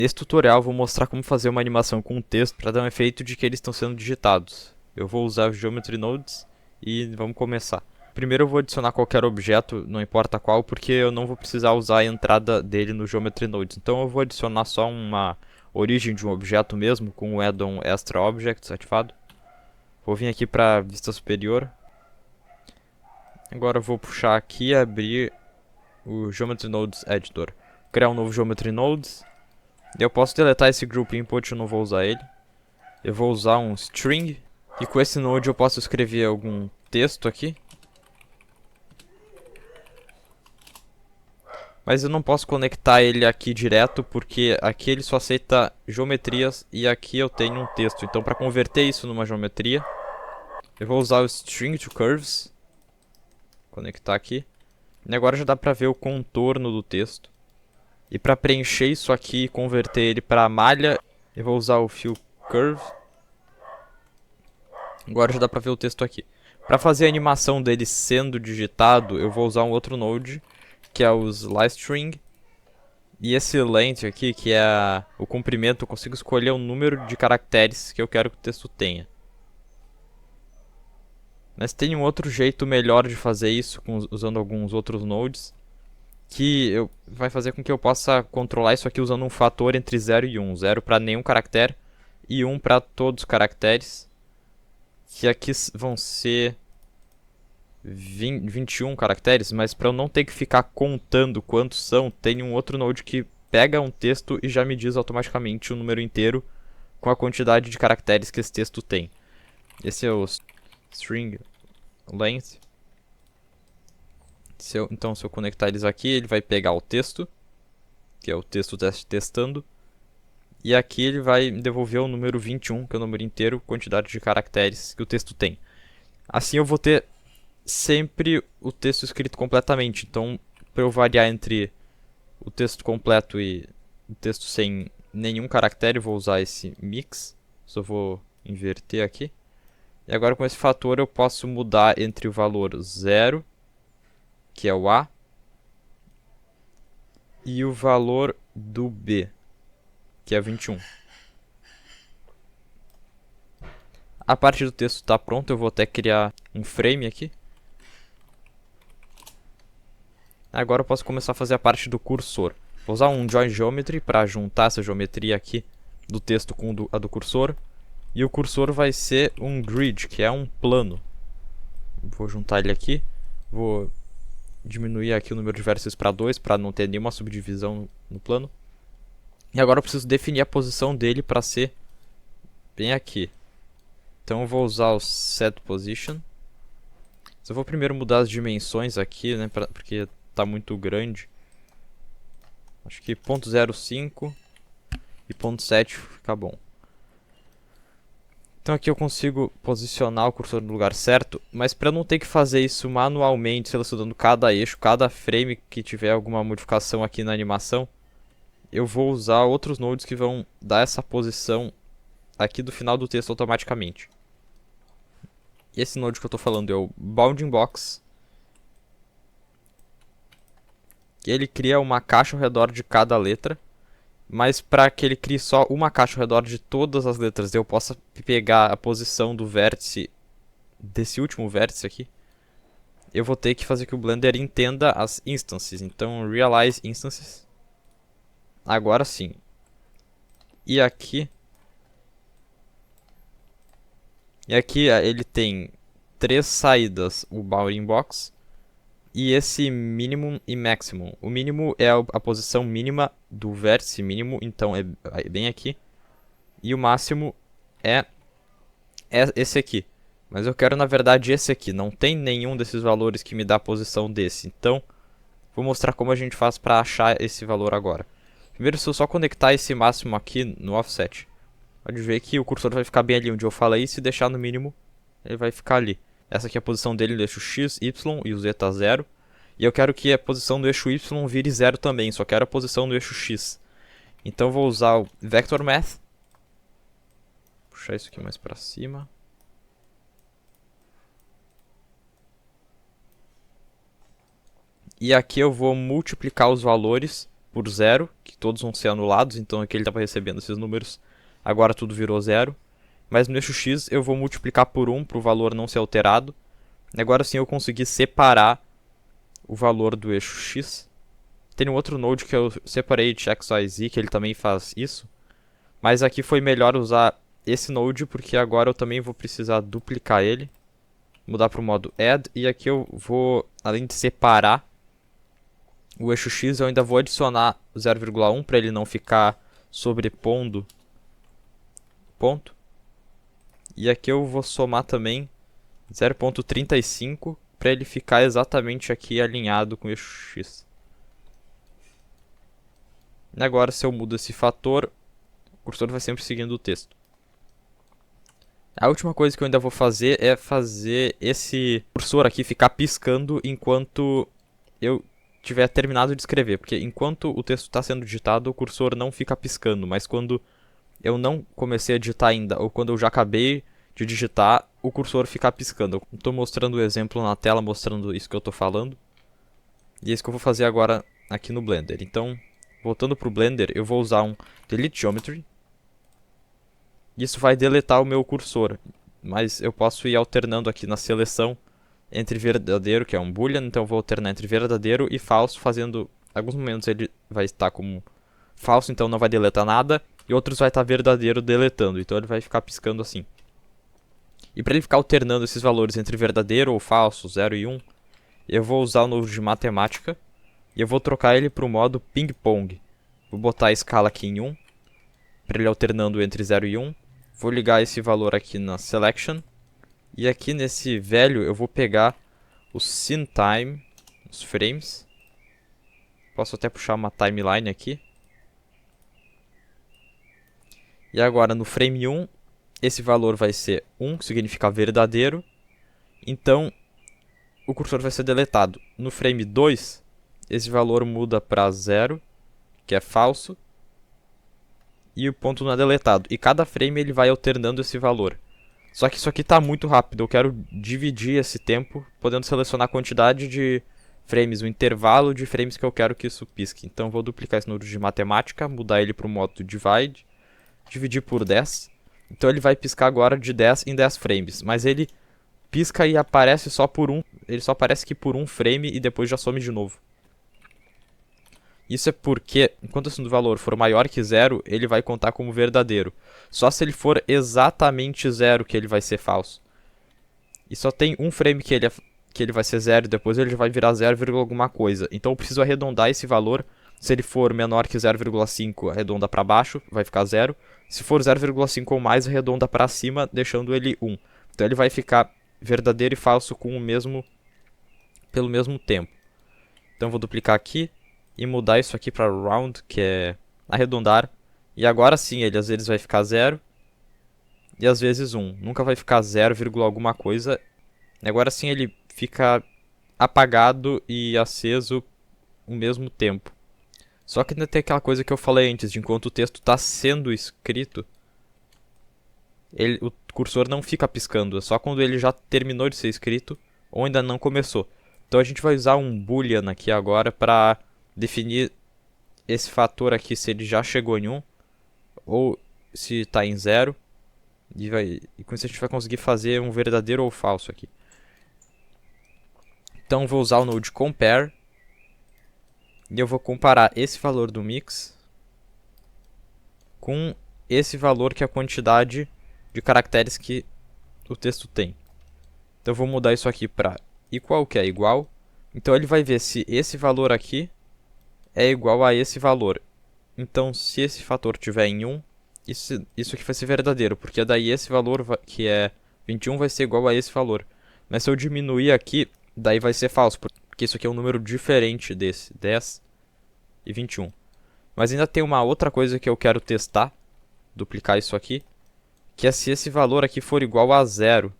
Nesse tutorial eu vou mostrar como fazer uma animação com texto para dar um efeito de que eles estão sendo digitados. Eu vou usar o Geometry Nodes e vamos começar. Primeiro eu vou adicionar qualquer objeto, não importa qual, porque eu não vou precisar usar a entrada dele no Geometry Nodes. Então eu vou adicionar só uma origem de um objeto mesmo, com o addon Extra Objects ativado. Vou vir aqui para a vista superior. Agora eu vou puxar aqui e abrir o Geometry Nodes Editor. Criar um novo Geometry Nodes. Eu posso deletar esse group input, eu não vou usar ele. Eu vou usar um string. E com esse node eu posso escrever algum texto aqui. Mas eu não posso conectar ele aqui direto, porque aqui ele só aceita geometrias e aqui eu tenho um texto. Então para converter isso numa geometria, eu vou usar o string to curves. Conectar aqui. E agora já dá pra ver o contorno do texto. E para preencher isso aqui e converter ele para malha, eu vou usar o fill curve. Agora já dá pra ver o texto aqui. Para fazer a animação dele sendo digitado, eu vou usar um outro node, que é o sliceString. E esse length aqui, que é o comprimento, eu consigo escolher o número de caracteres que eu quero que o texto tenha. Mas tem um outro jeito melhor de fazer isso, usando alguns outros nodes, que vai fazer com que eu possa controlar isso aqui usando um fator entre 0 e 1. 0 para nenhum caractere e 1 para todos os caracteres. Que aqui vão ser 21 caracteres, mas para eu não ter que ficar contando quantos são, tem um outro node que pega um texto e já me diz automaticamente o número inteiro com a quantidade de caracteres que esse texto tem. Esse é o string length. Então se eu conectar eles aqui, ele vai pegar o texto, que é o texto testando, e aqui ele vai devolver o número 21, que é o número inteiro, quantidade de caracteres que o texto tem. Assim eu vou ter sempre o texto escrito completamente. Então, para eu variar entre o texto completo e o texto sem nenhum caractere, eu vou usar esse mix. Só vou inverter aqui. E agora com esse fator eu posso mudar entre o valor 0, que é o A, e o valor do B, que é 21. A parte do texto está pronta, eu vou até criar um frame aqui. Agora eu posso começar a fazer a parte do cursor. Vou usar um Join Geometry para juntar essa geometria aqui do texto com a do cursor. E o cursor vai ser um grid, que é um plano. Vou juntar ele aqui. Vou diminuir aqui o número de vértices para 2, para não ter nenhuma subdivisão no plano. E agora eu preciso definir a posição dele para ser bem aqui. Então eu vou usar o setPosition. Eu vou primeiro mudar as dimensões aqui, né, porque está muito grande. Acho que 0.05 e 0.7 fica bom. Então aqui eu consigo posicionar o cursor no lugar certo, mas para não ter que fazer isso manualmente, selecionando cada eixo, cada frame que tiver alguma modificação aqui na animação, eu vou usar outros nodes que vão dar essa posição aqui do final do texto automaticamente. E esse node que eu estou falando é o Bounding Box. Ele cria uma caixa ao redor de cada letra, mas para que ele crie só uma caixa ao redor de todas as letras, eu possa pegar a posição do vértice, desse último vértice aqui, eu vou ter que fazer que o Blender entenda as instances. Então, Realize Instances. Agora sim. E aqui ele tem 3 saídas, o Bounding Box. E esse minimum e maximum. O mínimo é a posição mínima do vértice mínimo, então é bem aqui. E o máximo é esse aqui. Mas eu quero na verdade esse aqui. Não tem nenhum desses valores que me dá a posição desse. Então, vou mostrar como a gente faz para achar esse valor agora. Primeiro, se eu só conectar esse máximo aqui no offset, pode ver que o cursor vai ficar bem ali onde eu falei. E se deixar no mínimo, ele vai ficar ali. Essa aqui é a posição dele no eixo X, Y e o Z está 0. E eu quero que a posição do eixo Y vire 0 também, só quero a posição do eixo X. Então eu vou usar o Vector Math. Puxar isso aqui mais para cima. E aqui eu vou multiplicar os valores por 0, que todos vão ser anulados, então aqui ele estava recebendo esses números, agora tudo virou 0. Mas no eixo x eu vou multiplicar por 1 para o valor não ser alterado. Agora sim eu consegui separar o valor do eixo x. Tem um outro node que eu separei de XYZ, que ele também faz isso. Mas aqui foi melhor usar esse node, porque agora eu também vou precisar duplicar ele. Mudar para o modo add, e aqui eu vou, além de separar o eixo x, eu ainda vou adicionar 0,1 para ele não ficar sobrepondo ponto. E aqui eu vou somar também 0,35 para ele ficar exatamente aqui alinhado com o eixo x. E agora, se eu mudo esse fator, o cursor vai sempre seguindo o texto. A última coisa que eu ainda vou fazer é fazer esse cursor aqui ficar piscando enquanto eu tiver terminado de escrever. Porque enquanto o texto está sendo digitado, o cursor não fica piscando. Mas quando eu não comecei a digitar ainda, ou quando eu já acabei de digitar, o cursor fica piscando. Eu estou mostrando o exemplo na tela, mostrando isso que eu estou falando. E é isso que eu vou fazer agora aqui no Blender. Então, voltando para o Blender, eu vou usar um Delete Geometry. Isso vai deletar o meu cursor, mas eu posso ir alternando aqui na seleção entre verdadeiro, que é um boolean, então eu vou alternar entre verdadeiro e falso, fazendo, em alguns momentos ele vai estar como falso, então não vai deletar nada, e outros vai estar verdadeiro deletando, então ele vai ficar piscando assim. E para ele ficar alternando esses valores entre verdadeiro ou falso, 0 e 1, eu vou usar o novo de matemática, e eu vou trocar ele para o modo ping-pong. Vou botar a escala aqui em 1, para ele alternando entre 0 e 1. Vou ligar esse valor aqui na Selection. E aqui nesse velho eu vou pegar o Scene Time, os frames. Posso até puxar uma timeline aqui. E agora no frame 1, esse valor vai ser 1, que significa verdadeiro. Então o cursor vai ser deletado. No frame 2, esse valor muda para 0, que é falso. E o ponto não é deletado. E cada frame ele vai alternando esse valor. Só que isso aqui está muito rápido. Eu quero dividir esse tempo, podendo selecionar a quantidade de frames, o intervalo de frames que eu quero que isso pisque. Então eu vou duplicar esse número de matemática, mudar ele para o modo divide, dividir por 10. Então ele vai piscar agora de 10 em 10 frames. Mas ele pisca e aparece só por um. Ele só aparece aqui por um frame e depois já some de novo. Isso é porque, enquanto esse valor for maior que 0, ele vai contar como verdadeiro. Só se ele for exatamente 0 que ele vai ser falso. E só tem um frame que ele vai ser 0 e depois ele vai virar 0, alguma coisa. Então eu preciso arredondar esse valor. Se ele for menor que 0,5, arredonda para baixo, vai ficar 0. Se for 0,5 ou mais, arredonda para cima, deixando ele 1. Então ele vai ficar verdadeiro e falso com pelo mesmo tempo. Então eu vou duplicar aqui e mudar isso aqui para round, que é arredondar. E agora sim, ele às vezes vai ficar 0 e às vezes 1. Nunca vai ficar 0, alguma coisa. E agora sim ele fica apagado e aceso ao mesmo tempo. Só que ainda tem aquela coisa que eu falei antes, de enquanto o texto está sendo escrito, o cursor não fica piscando, é só quando ele já terminou de ser escrito ou ainda não começou. Então a gente vai usar um boolean aqui agora para definir esse fator aqui, se ele já chegou em 1 ou se está em 0. E com isso a gente vai conseguir fazer um verdadeiro ou falso aqui. Então vou usar o node compare. E eu vou comparar esse valor do mix com esse valor que é a quantidade de caracteres que o texto tem. Então eu vou mudar isso aqui para equal, que é igual. Então ele vai ver se esse valor aqui é igual a esse valor. Então se esse fator estiver em 1, isso aqui vai ser verdadeiro, porque daí esse valor que é 21 vai ser igual a esse valor. Mas se eu diminuir aqui, daí vai ser falso, porque isso aqui é um número diferente desse, 10 e 21. Mas ainda tem uma outra coisa que eu quero testar, duplicar isso aqui, que é se esse valor aqui for igual a 0.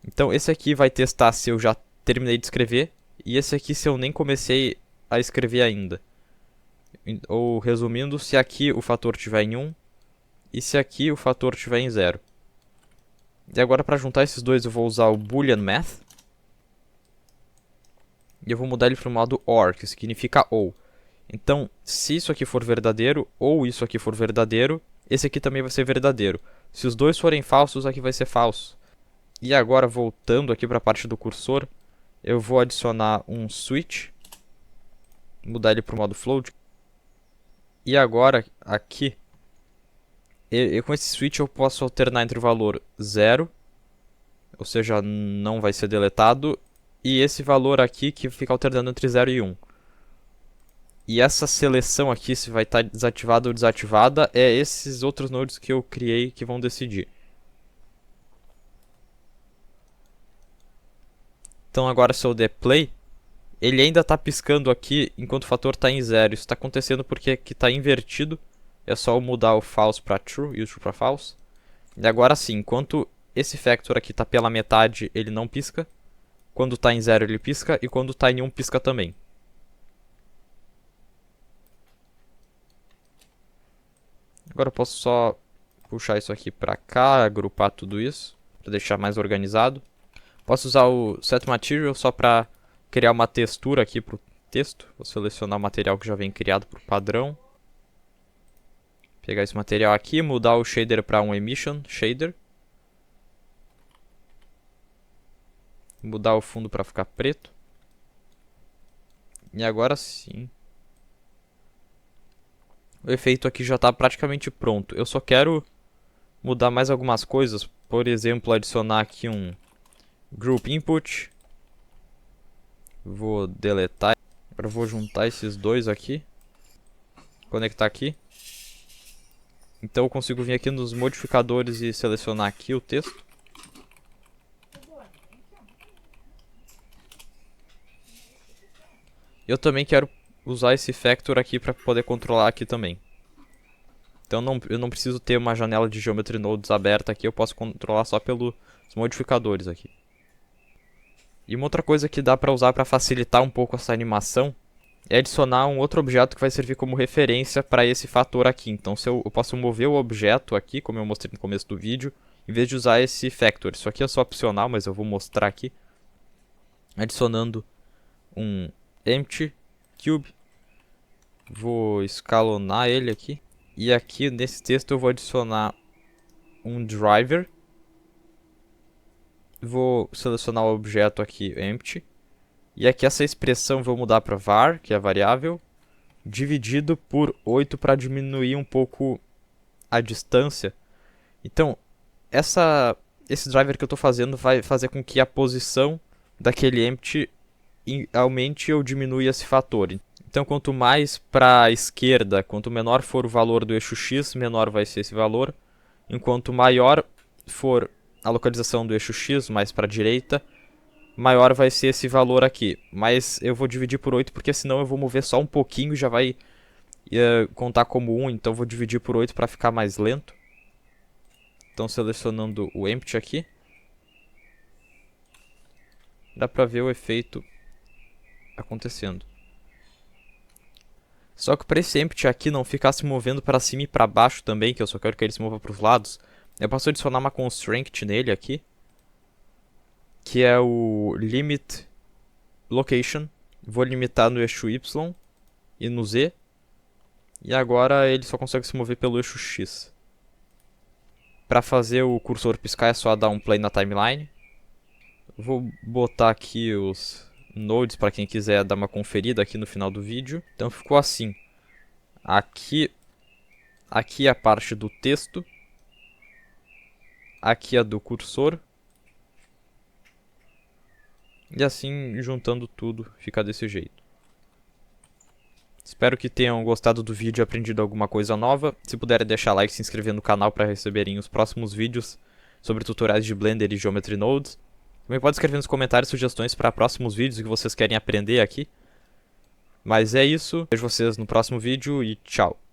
Então esse aqui vai testar se eu já terminei de escrever, e esse aqui se eu nem comecei a escrever ainda. Ou resumindo, se aqui o fator estiver em 1 e se aqui o fator estiver em 0. E agora para juntar esses dois eu vou usar o Boolean Math. e eu vou mudar ele para o modo OR, que significa ou. Então, se isso aqui for verdadeiro ou isso aqui for verdadeiro, esse aqui também vai ser verdadeiro. Se os dois forem falsos, aqui vai ser falso. E agora, voltando aqui para a parte do cursor, eu vou adicionar um switch, mudar ele para o modo float. E agora, aqui, com esse switch eu posso alternar entre o valor 0, ou seja, não vai ser deletado, e esse valor aqui que fica alternando entre 0 e 1. E essa seleção aqui, se vai estar desativada ou desativada, é esses outros nodes que eu criei que vão decidir. Então agora se eu der play, ele ainda está piscando aqui enquanto o fator está em 0. Isso está acontecendo porque aqui está invertido. É só eu mudar o false para true e o true para false. E agora sim, enquanto esse factor aqui está pela metade, ele não pisca. Quando está em 0 ele pisca e quando está em 1 pisca também. Agora eu posso só puxar isso aqui para cá, agrupar tudo isso, para deixar mais organizado. Posso usar o Set Material só para criar uma textura aqui para o texto. Vou selecionar o material que já vem criado por padrão. Pegar esse material aqui, mudar o shader para um Emission Shader. Mudar o fundo para ficar preto. E agora sim. O efeito aqui já está praticamente pronto. Eu só quero mudar mais algumas coisas. Por exemplo, adicionar aqui um Group Input. Vou deletar. Agora eu vou juntar esses dois aqui. Conectar aqui. Então eu consigo vir aqui nos modificadores e selecionar aqui o texto. Eu também quero usar esse factor aqui para poder controlar aqui também. Então eu não preciso ter uma janela de Geometry Nodes aberta aqui, eu posso controlar só pelos modificadores aqui. E uma outra coisa que dá para usar para facilitar um pouco essa animação é adicionar um outro objeto que vai servir como referência para esse fator aqui. Então se eu posso mover o objeto aqui, como eu mostrei no começo do vídeo, em vez de usar esse factor. Isso aqui é só opcional, mas eu vou mostrar aqui. Adicionando um empty cube. Vou escalonar ele aqui. E aqui nesse texto eu vou adicionar um driver. Vou selecionar o objeto aqui, empty. E aqui essa expressão eu vou mudar para var, que é a variável, dividido por 8 para diminuir um pouco a distância. Então, esse driver que eu estou fazendo vai fazer com que a posição daquele empty aumente ou diminua esse fator. Então, quanto mais para a esquerda, quanto menor for o valor do eixo x, menor vai ser esse valor. Enquanto maior for a localização do eixo x, mais para a direita, maior vai ser esse valor aqui. Mas eu vou dividir por 8, porque senão eu vou mover só um pouquinho e já vai contar como 1. Então, eu vou dividir por 8 para ficar mais lento. Então, selecionando o empty aqui, dá para ver o efeito acontecendo. Só que para esse empty aqui não ficar se movendo para cima e para baixo também, que eu só quero que ele se mova para os lados, eu posso adicionar uma constraint nele aqui, que é o limit location. Vou limitar no eixo Y e no Z. E agora ele só consegue se mover pelo eixo X. Para fazer o cursor piscar é só dar um play na timeline. Vou botar aqui os nodes para quem quiser dar uma conferida aqui no final do vídeo. Então ficou assim. Aqui é a parte do texto. Aqui é do cursor. E assim, juntando tudo, fica desse jeito. Espero que tenham gostado do vídeo e aprendido alguma coisa nova. Se puderem deixar like e se inscrever no canal para receberem os próximos vídeos sobre tutoriais de Blender e Geometry Nodes. Também pode escrever nos comentários sugestões para próximos vídeos que vocês querem aprender aqui. Mas é isso, vejo vocês no próximo vídeo e tchau!